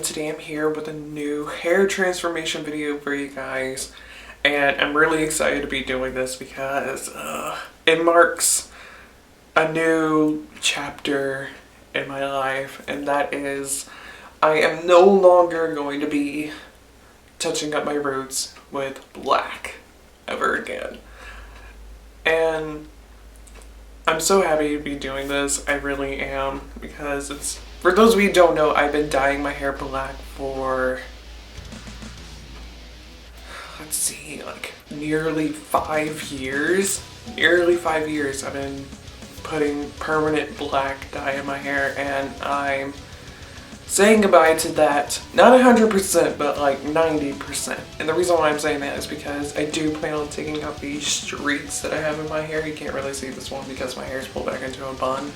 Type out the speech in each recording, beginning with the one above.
today I'm here with a new hair transformation video for you guys, and I'm really excited to be doing this because it marks a new chapter in my life, and that is I am no longer going to be touching up my roots with black ever again. And I'm so happy to be doing this, I really am, because it's, for those of you who don't know, I've been dyeing my hair black for, let's see, like nearly 5 years. Nearly 5 years I've been putting permanent black dye in my hair, and I'm saying goodbye to that, not 100%, but like 90%. And the reason why I'm saying that is because I do plan on taking out these streaks that I have in my hair. You can't really see this one because my hair is pulled back into a bun.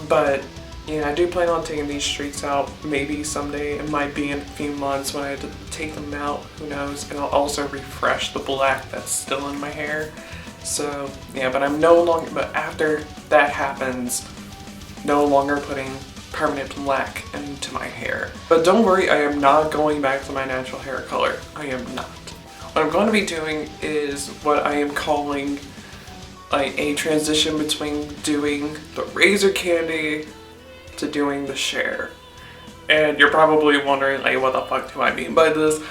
But yeah, I do plan on taking these streaks out maybe someday. It might be in a few months when I have to take them out, who knows. And I'll also refresh the black that's still in my hair. So yeah, but I'm no longer, but after that happens, no longer putting permanent black into my hair. But don't worry, I am not going back to my natural hair color. I am not. What I'm going to be doing is what I am calling like a transition between doing the razor candy to doing the share. And you're probably wondering, like, what the fuck do I mean by this?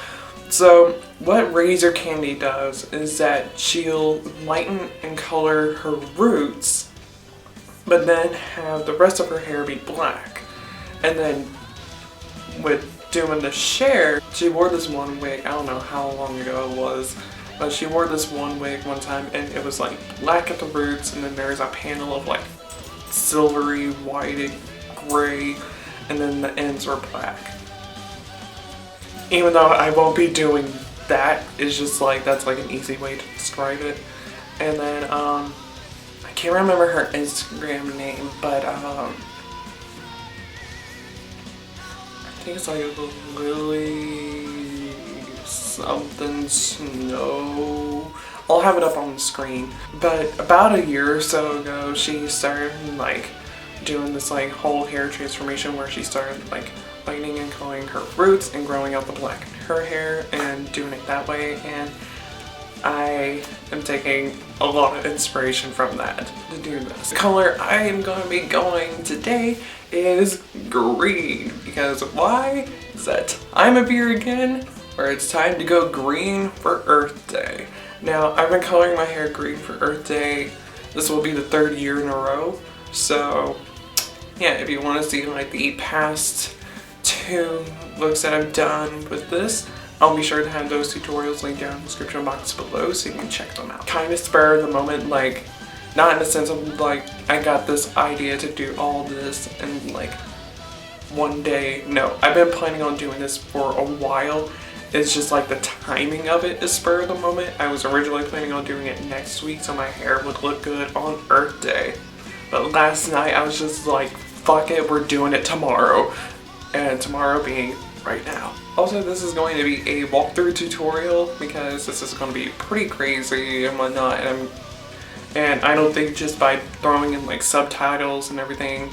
So what razor candy does is that she'll lighten and color her roots, but then have the rest of her hair be black. And then with doing the share, she wore this one wig, I don't know how long ago it was, but she wore this one wig one time and it was like black at the roots, and then there's a panel of like silvery, white, gray, and then the ends were black. Even though I won't be doing that, it's just like, that's like an easy way to describe it. And then, I can't remember her Instagram name, but I think it's like Lily something Snow. I'll have it up on the screen. But about a year or so ago, she started like doing this like whole hair transformation where she started like lightening and coloring her roots and growing out the black in her hair and doing it that way. And I am taking a lot of inspiration from that to do this. The color I am going to be going today is green, because why? Is that time of year again where it's time to go green for Earth Day. Now, I've been coloring my hair green for Earth Day. This will be the 3rd year in a row. So yeah, if you want to see like the past 2 looks that I've done with this, I'll be sure to have those tutorials linked down in the description box below so you can check them out. Kind of spur of the moment, like, not in the sense of like, I got this idea to do all this and like one day. No, I've been planning on doing this for a while. It's just like the timing of it is spur of the moment. I was originally planning on doing it next week so my hair would look good on Earth Day. But last night I was just like, fuck it, we're doing it tomorrow. And tomorrow being right now. Also, this is going to be a walkthrough tutorial because this is going to be pretty crazy and whatnot, and I don't think just by throwing in like subtitles and everything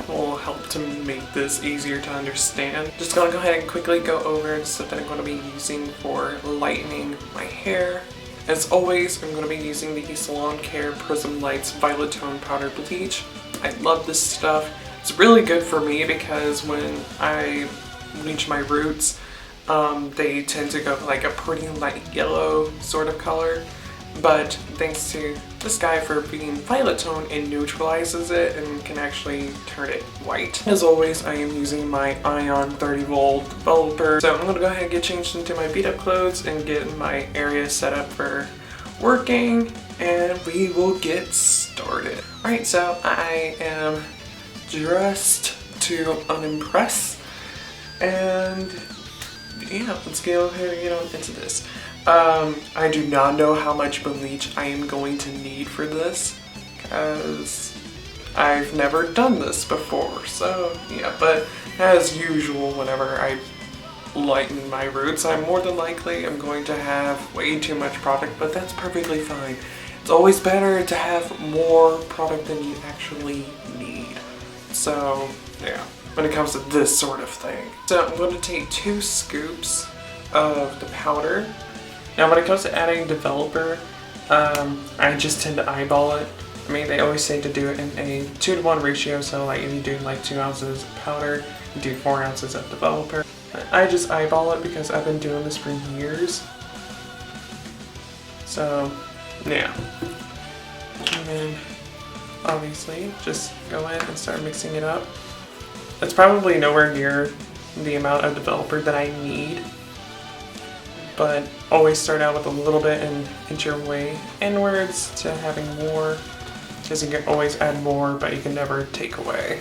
will help to make this easier to understand. Just gonna go ahead and quickly go over the stuff that I'm going to be using for lightening my hair. As always, I'm going to be using the Salon Care Prism Lights Violet Tone Powder Bleach. I love this stuff. It's really good for me because when I bleach my roots, they tend to go like a pretty light yellow sort of color. But thanks to this guy for being violet tone, it neutralizes it and can actually turn it white. As always, I am using my Ion 30 volt developer. So I'm going to go ahead and get changed into my beat up clothes and get my area set up for working, and we will get started. Alright, so I am dressed to unimpress, and yeah, let's go ahead and get on into this. I do not know how much bleach I am going to need for this, because I've never done this before, so yeah, but as usual, whenever I lighten my roots, I'm more than likely I'm going to have way too much product, but that's perfectly fine. It's always better to have more product than you actually need. So yeah. when it comes to this sort of thing. So I'm going to take 2 scoops of the powder. Now when it comes to adding developer, I just tend to eyeball it. I mean, they always say to do it in a 2-to-1 ratio, so like if you do like 2 ounces of powder, you do 4 ounces of developer. I just eyeball it because I've been doing this for years. So, yeah. And then, obviously, just go in and start mixing it up. It's probably nowhere near the amount of developer that I need, but always start out with a little bit and inch your way inwards to having more, because you can always add more, but you can never take away.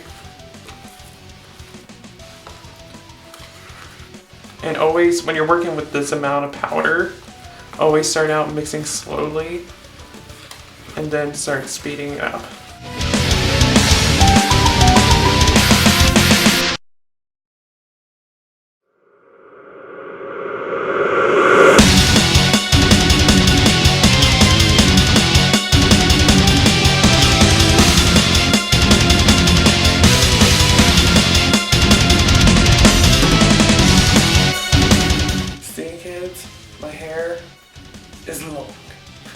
And always, when you're working with this amount of powder, always start out mixing slowly and then start speeding up. See, kids, my hair is long.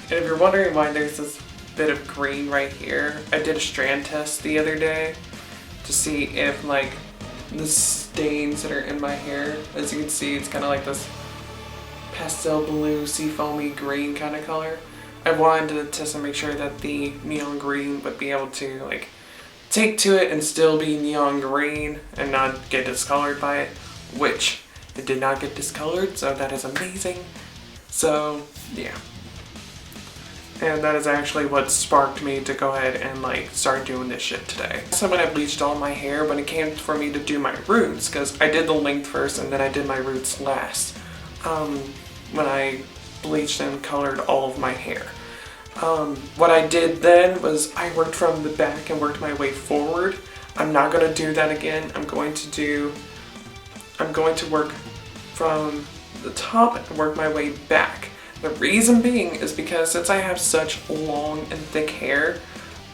And if you're wondering why there's this bit of green right here, I did a strand test the other day to see if like the stains that are in my hair, as you can see, it's kind of like this pastel blue seafoamy green kind of color. I wanted to test and make sure that the neon green would be able to like take to it and still be neon green and not get discolored by it, which it did not get discolored, so that is amazing. So yeah. And that is actually what sparked me to go ahead and like start doing this shit today. So when I bleached all my hair, when it came for me to do my roots, because I did the length first and then I did my roots last, when I bleached and colored all of my hair. What I did then was I worked from the back and worked my way forward. I'm not going to do that again. I'm going to work from the top and work my way back. The reason being is because since I have such long and thick hair,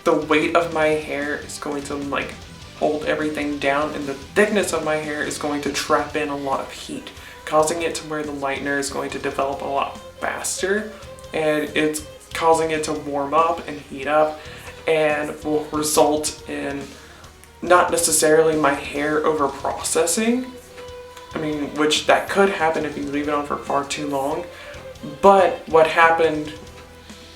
the weight of my hair is going to like hold everything down, and the thickness of my hair is going to trap in a lot of heat, causing it to where the lightener is going to develop a lot faster, and it's causing it to warm up and heat up, and will result in not necessarily my hair over processing. I mean, which that could happen if you leave it on for far too long. But what happened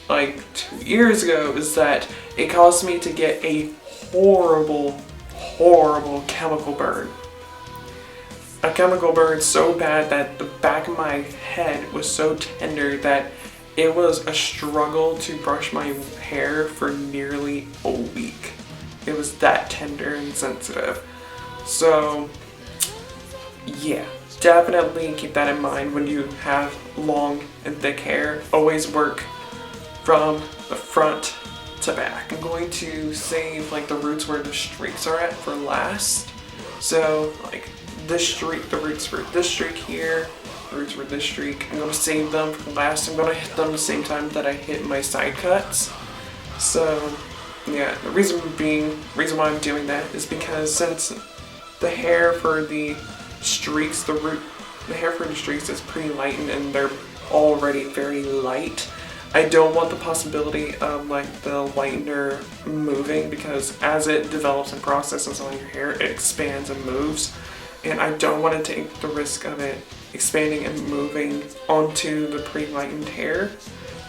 like 2 years ago is that it caused me to get a horrible, horrible chemical burn. A chemical burn so bad that the back of my head was so tender that it was a struggle to brush my hair for nearly a week. It was that tender and sensitive. So yeah, definitely keep that in mind when you have long and thick hair. Always work from the front to back. I'm going to save like the roots where the streaks are at for last. So like this streak, the roots for this streak here, the roots for this streak, I'm going to save them for last. I'm going to hit them the same time that I hit my side cuts. So yeah, the reason why I'm doing that is because since the hair for the streaks, the hair for the streaks is pretty lightened and they're already very light, I don't want the possibility of like the lightener moving, because as it develops and processes on your hair, it expands and moves, and I don't want to take the risk of it expanding and moving onto the pre-lightened hair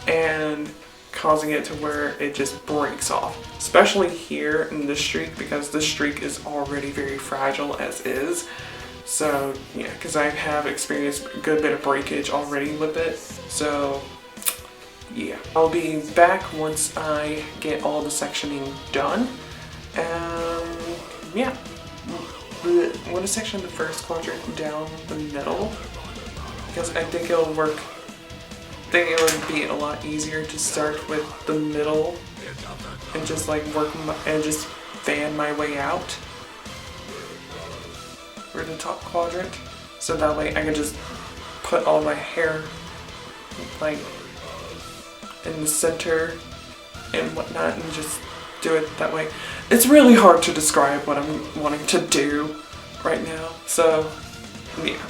and causing it to where it just breaks off, especially here in this streak, because this streak is already very fragile as is. So yeah, because I have experienced a good bit of breakage already with it. So yeah, I'll be back once I get all the sectioning done. Yeah, I'm going to section the first quadrant down the middle, because I think it'll work. I think it would be a lot easier to start with the middle and just like and just fan my way out for the top quadrant, so that way I can just put all my hair like in the center and whatnot and just do it that way. It's really hard to describe what I'm wanting to do, right now. So, yeah.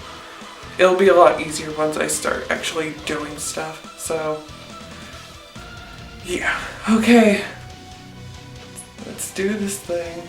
It'll be a lot easier once I start actually doing stuff. So, yeah. Okay. Let's do this thing.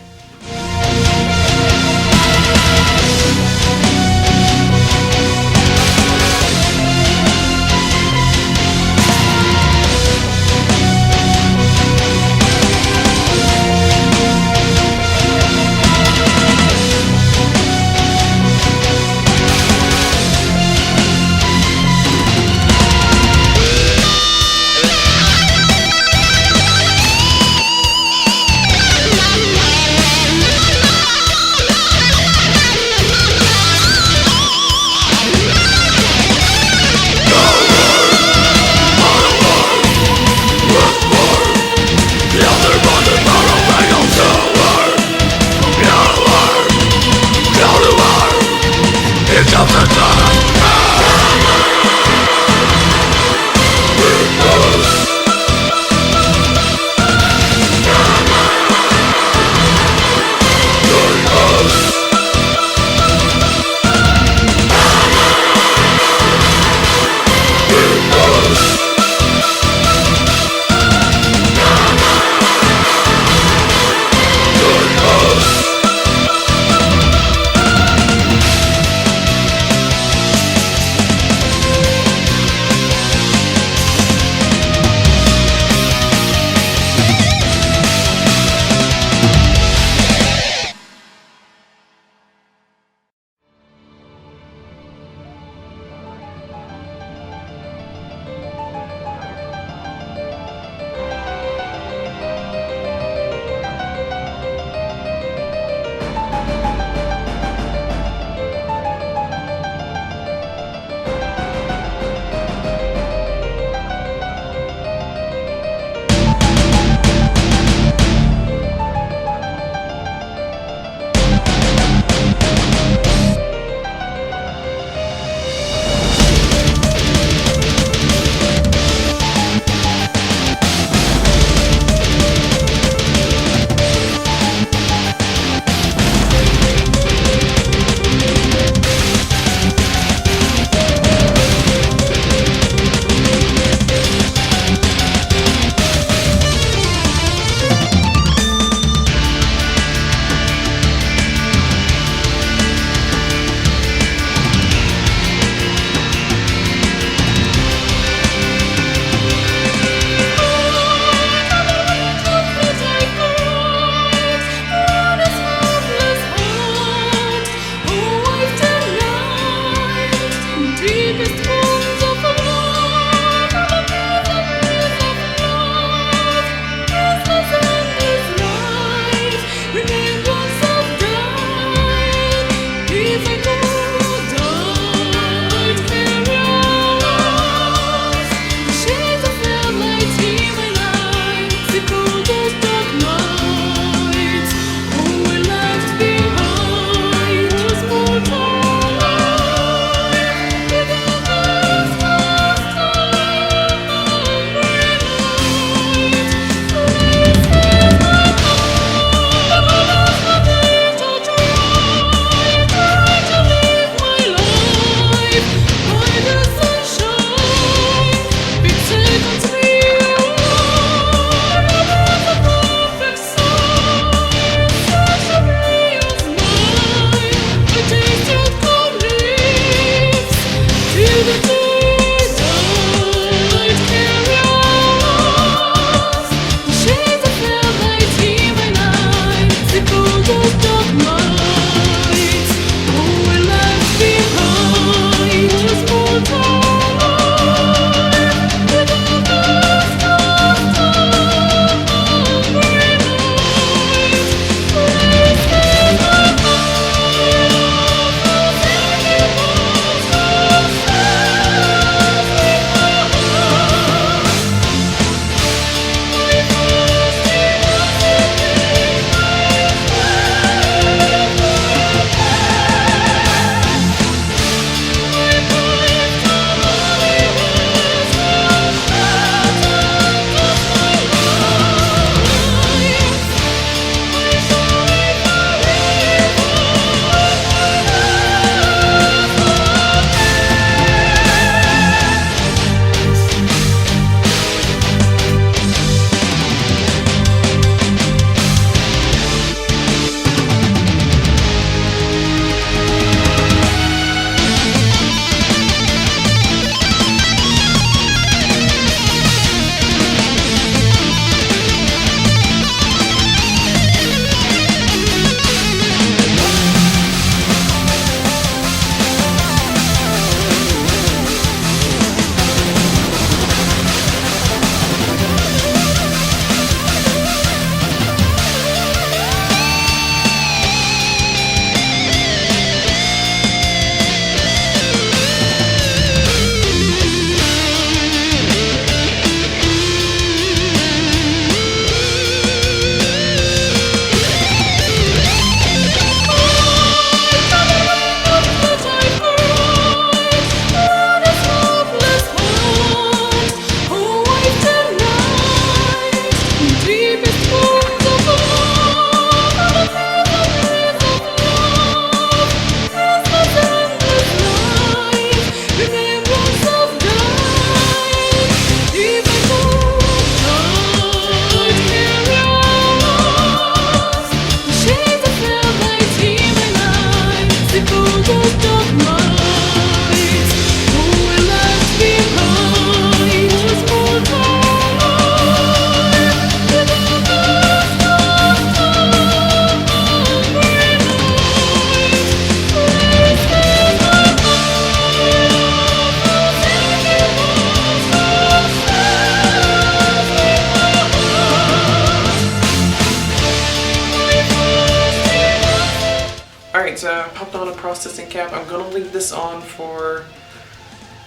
processing cap. I'm gonna leave this on for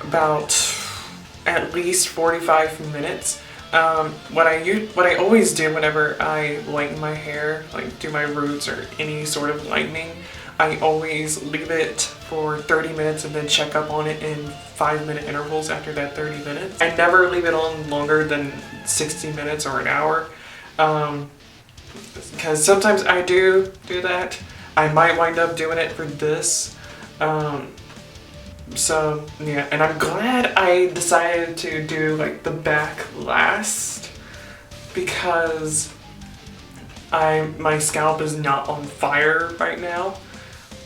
about at least 45 minutes. What I always do whenever I lighten my hair, like do my roots or any sort of lightening, I always leave it for 30 minutes and then check up on it in 5-minute intervals after that 30 minutes. I never leave it on longer than 60 minutes or an hour, because sometimes I do that. I might wind up doing it for this. So yeah, and I'm glad I decided to do like the back last, because my scalp is not on fire right now.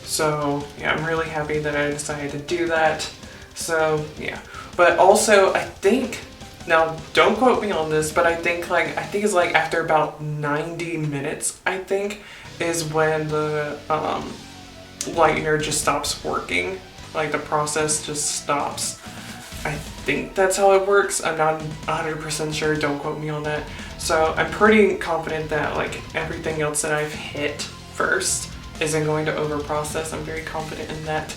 So yeah, I'm really happy that I decided to do that. So yeah, but also I think, now don't quote me on this, but I think it's like after about 90 minutes, I think, is when the lightener just stops working. Like the process just stops. I think that's how it works. I'm not 100% sure, don't quote me on that. So I'm pretty confident that like everything else that I've hit first isn't going to over process. I'm very confident in that.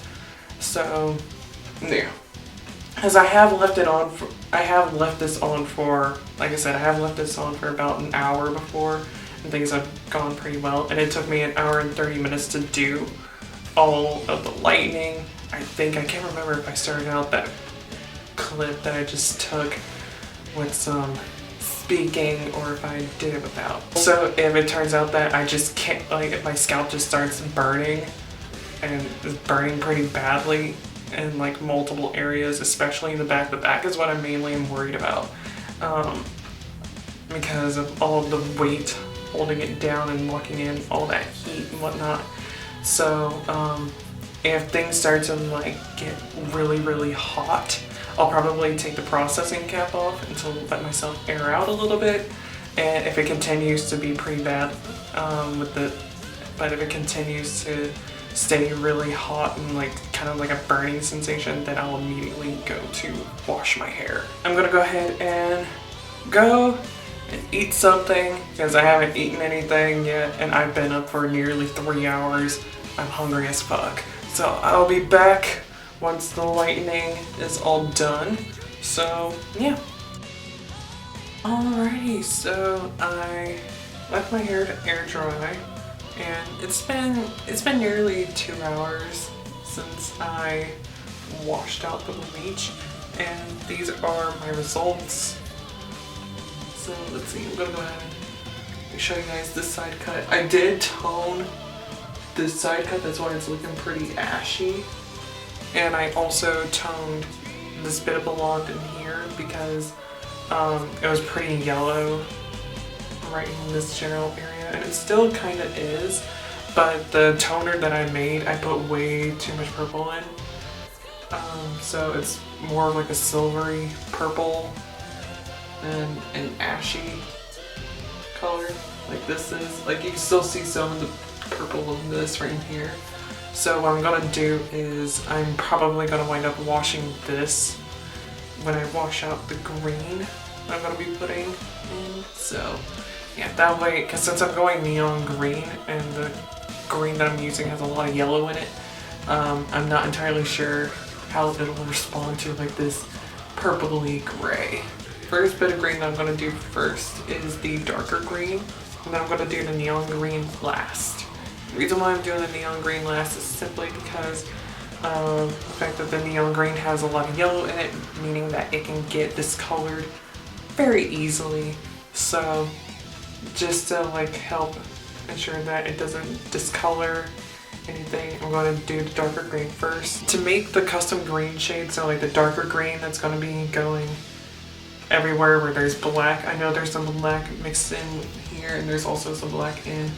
So yeah, because I have left this on for, like I said, I have left this on for about an hour before, and things have gone pretty well. And it took me an hour and 30 minutes to do all of the lightening. I can't remember if I started out that clip that I just took with some speaking or if I did it without. So if it turns out that I just can't, like if my scalp just starts burning and is burning pretty badly in like multiple areas, especially in the back is what I mainly am worried about, because of all of the weight holding it down and locking in all that heat and whatnot. So if things start to like get really hot, I'll probably take the processing cap off and to let myself air out a little bit. And if it continues to be pretty bad but if it continues to stay really hot and like kind of like a burning sensation, then I'll immediately go to wash my hair. I'm gonna go ahead and go and eat something, because I haven't eaten anything yet and I've been up for nearly 3 hours. I'm hungry as fuck. So I'll be back once the lightening is all done. So yeah. Alrighty, so I left my hair to air dry, and it's been nearly 2 hours since I washed out the bleach, and these are my results. So let's see, I'm gonna go ahead and show you guys this side cut. I did tone this side cut, that's why it's looking pretty ashy. And I also toned this bit of blonde in here because it was pretty yellow right in this general area, and it still kind of is, but the toner that I made, I put way too much purple in. So it's more of like a silvery purple and an ashy color. Like this is, like you can still see some of the purple of this right in here. So what I'm gonna do is I'm probably gonna wind up washing this when I wash out the green I'm gonna be putting in. So yeah, that way, because since I'm going neon green and the green that I'm using has a lot of yellow in it, I'm not entirely sure how it'll respond to like this purpley gray. First bit of green that I'm gonna do first is the darker green, and then I'm gonna do the neon green last. The reason why I'm doing the neon green last is simply because of the fact that the neon green has a lot of yellow in it, meaning that it can get discolored very easily. So just to like help ensure that it doesn't discolor anything, I'm going to do the darker green first. To make the custom green shade, so like the darker green that's going to be going everywhere where there's black. I know there's some black mixed in here, and there's also some black in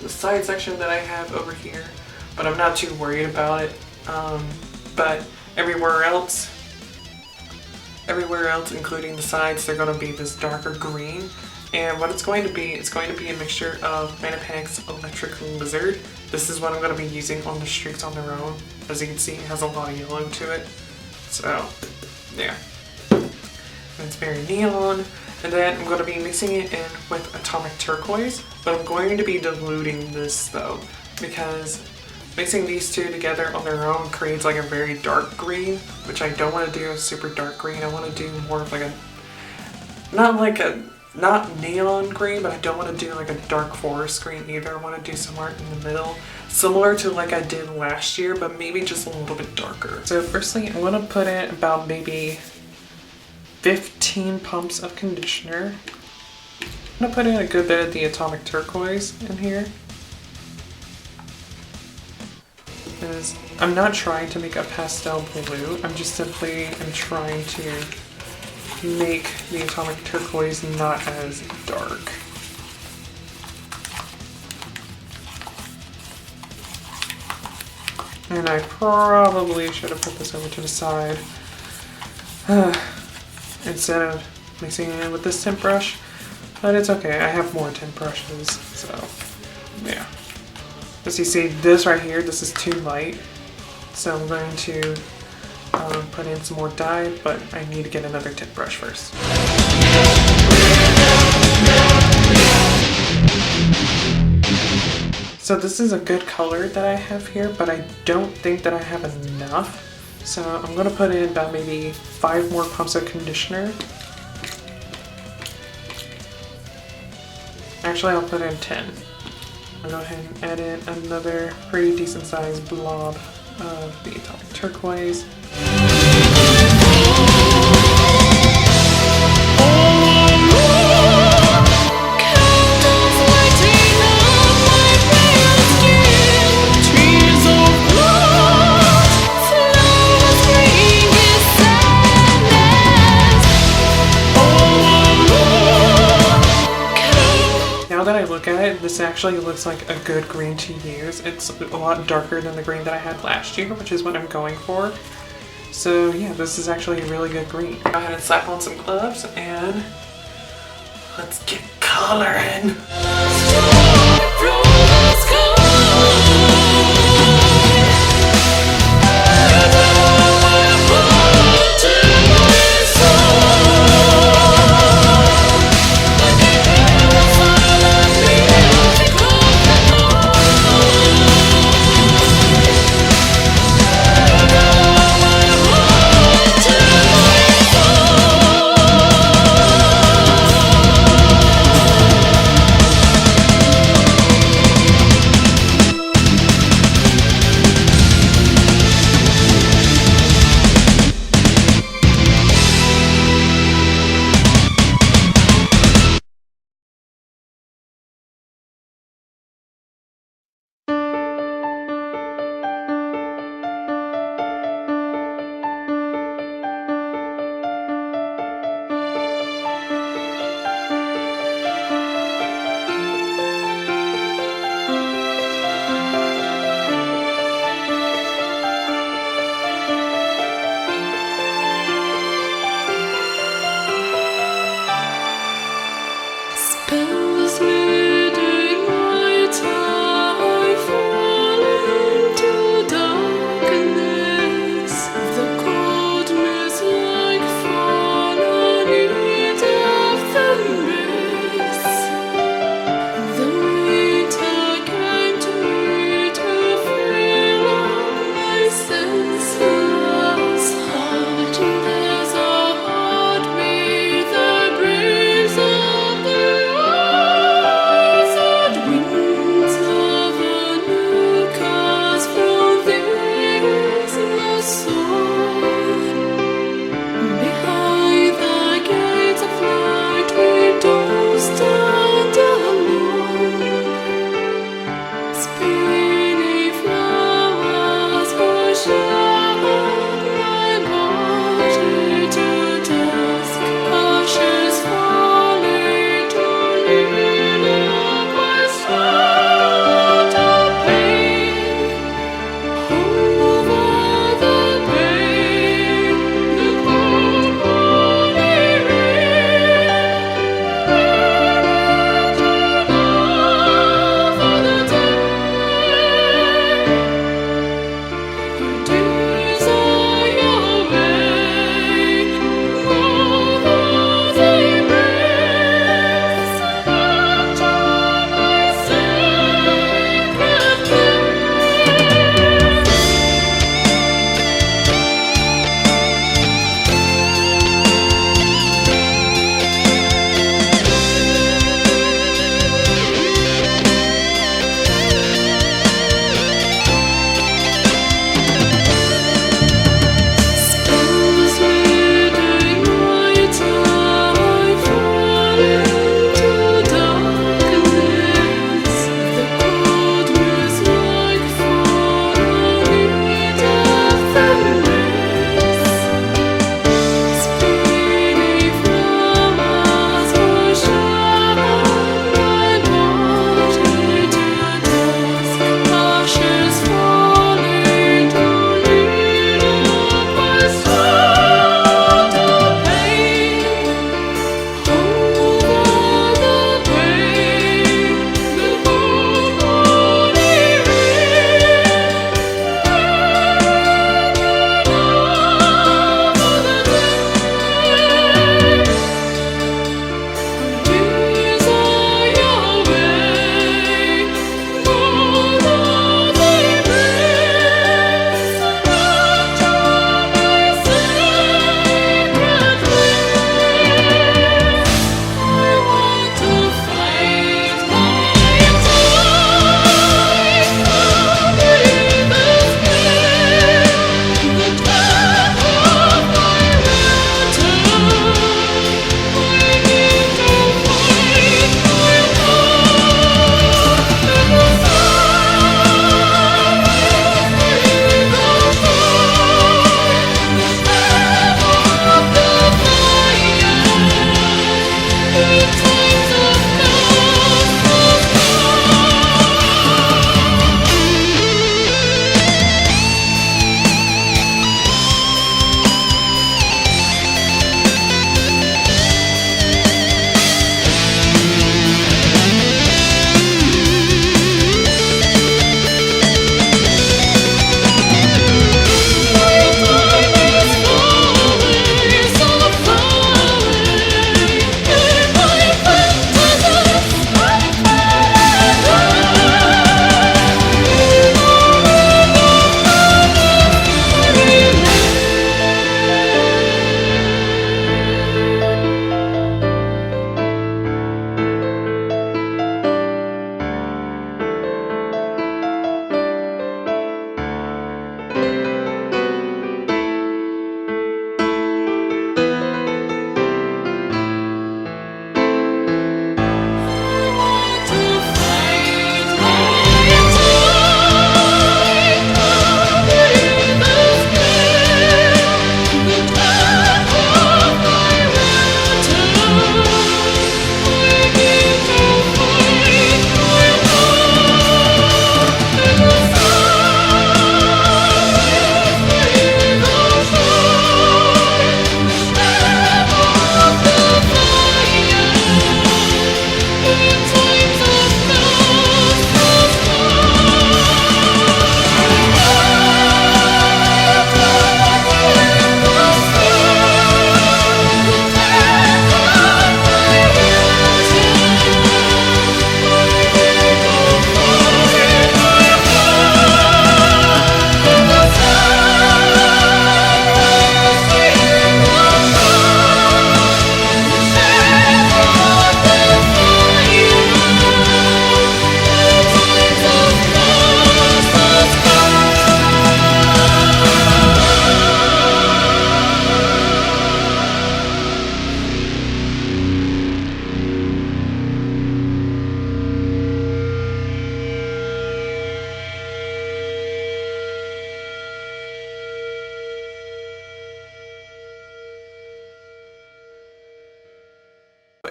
the side section that I have over here, but I'm not too worried about it. But everywhere else, including the sides, they're going to be this darker green. And what it's going to be a mixture of Manipanic's Electric Lizard. This is what I'm going to be using on the streaks on their own. As you can see, it has a lot of yellow to it. So, yeah. It's very neon. And then I'm going to be mixing it in with Atomic Turquoise. But I'm going to be diluting this though, because Mixing these two together on their own creates like a very dark green, which I don't want to do a super dark green. I want to do more of like a, not neon green, but I don't want to do like a dark forest green either. I want to do somewhere in the middle, similar to like I did last year, but maybe just a little bit darker. So firstly, I want to put in about maybe 15 pumps of conditioner. I'm going to put in a good bit of the Atomic Turquoise in here. Because I'm not trying to make a pastel blue, I'm just simply trying to make the Atomic Turquoise not as dark. And I probably should have put this over to the side instead of mixing it in with this tint brush, but it's okay, I have more tint brushes, so yeah. As you see, this right here, this is too light, so I'm going to put in some more dye, but I need to get another tint brush first. So this is a good color that I have here, but I don't think that I have enough. So I'm going to put in about maybe 5 more pumps of conditioner. Actually, I'll put in 10. I'll go ahead and add in another pretty decent sized blob of the Atomic Turquoise. Now that I look at it, this actually looks like a good green to use. It's a lot darker than the green that I had last year, which is what I'm going for. So yeah, this is actually a really good green. Go ahead and slap on some gloves and let's get coloring.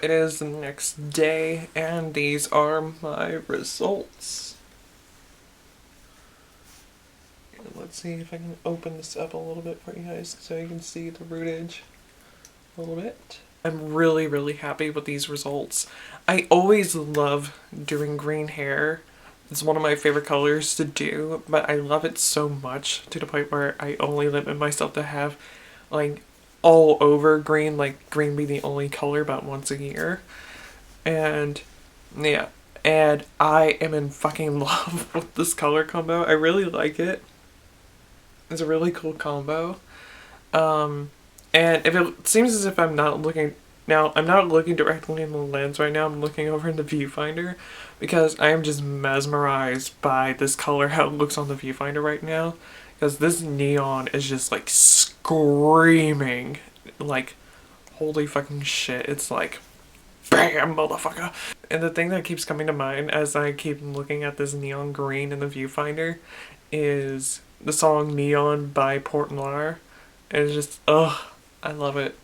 It is the next day and these are my results. Let's see if I can open this up a little bit for you guys so you can see the rootage a little bit. I'm really, really happy with these results. I always love doing green hair. It's one of my favorite colors to do, but I love it so much to the point where I only limit myself to have like all over green, like green be the only color about once a year. And yeah, and I am in fucking love with this color combo. I really like it. It's a really cool combo. And if it seems as if I'm not looking now, I'm not looking directly in the lens right now. I'm looking over in the viewfinder because I am just mesmerized by this color, how it looks on the viewfinder right now. Because this neon is just like screaming, like holy fucking shit. It's like bam, motherfucker. And the thing that keeps coming to mind as I keep looking at this neon green in the viewfinder is the song Neon by Port Noir. It's just, ugh, I love it.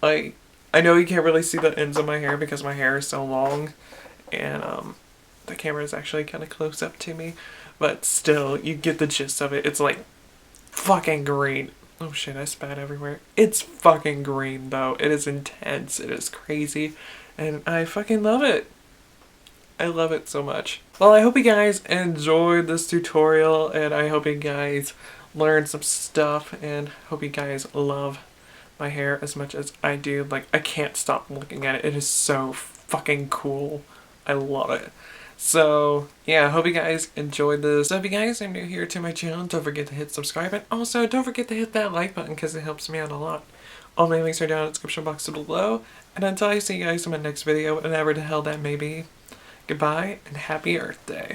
Like, I know you can't really see the ends of my hair because my hair is so long and the camera is actually kind of close up to me, but still, you get the gist of it. It's like fucking green. Oh shit, I spat everywhere. It's fucking green though. It is intense. It is crazy. And I fucking love it. I love it so much. Well, I hope you guys enjoyed this tutorial and I hope you guys learned some stuff and hope you guys love my hair as much as I do. Like, I can't stop looking at it. It is so fucking cool. I love it. So, yeah, I hope you guys enjoyed this. So if you guys are new here to my channel, don't forget to hit subscribe and also don't forget to hit that like button because it helps me out a lot. All my links are down in the description box below. And until I see you guys in my next video, whatever the hell that may be, goodbye and happy Earth Day.